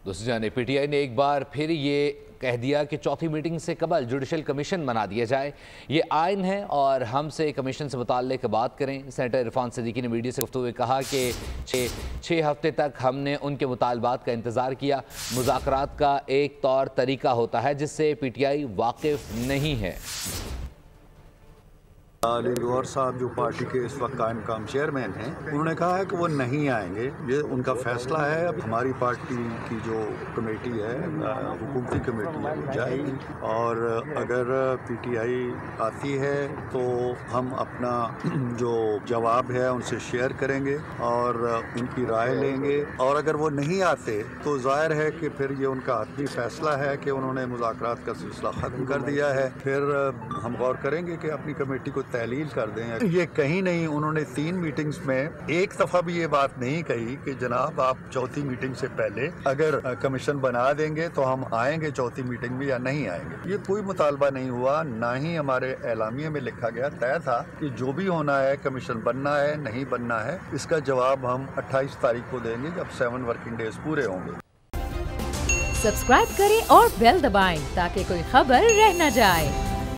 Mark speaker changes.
Speaker 1: दूसरी जानिब पीटीआई ने एक बार फिर ये कह दिया कि चौथी मीटिंग से कबल जुडिशल कमीशन बना दिया जाए। ये आइन है और हमसे कमीशन से मुताल्लिक बात करें। सेनेटर इरफान सिद्दीकी ने मीडिया से गुफ्तगू में कहा कि छः हफ्ते तक हमने उनके मुतालबात का इंतज़ार किया। मुज़ाकरात का एक तौर तरीका होता है जिससे पीटीआई वाकिफ नहीं है।
Speaker 2: अली गौहर साहब जो पार्टी के इस वक्त कायम काम चेयरमैन हैं, उन्होंने कहा है कि वो नहीं आएंगे। ये उनका फैसला है। अब हमारी पार्टी की जो कमेटी है, हुकूमती कमेटी है, वो जाएगी और अगर पीटीआई आती है तो हम अपना जो जवाब है उनसे शेयर करेंगे और उनकी राय लेंगे। और अगर वो नहीं आते तो जाहिर है कि फिर ये उनका आखिरी फैसला है कि उन्होंने मुज़ाकरात का सिलसिला ख़त्म कर दिया है। फिर हम गौर करेंगे कि अपनी कमेटी को तहलील कर दें। ये कहीं नहीं, उन्होंने 3 मीटिंग्स में एक दफ़ा भी ये बात नहीं कही कि जनाब आप चौथी मीटिंग से पहले अगर कमीशन बना देंगे तो हम आएंगे चौथी मीटिंग में या नहीं आएंगे। ये कोई मुतालबा नहीं हुआ, ना ही हमारे एलामिया में लिखा गया। तय था कि जो भी होना है, कमीशन बनना है नहीं बनना है, इसका जवाब हम 28 तारीख को देंगे जब 7 वर्किंग डेज पूरे होंगे।
Speaker 3: सब्सक्राइब करें और बेल दबाएं ताकि कोई खबर रह न जाए।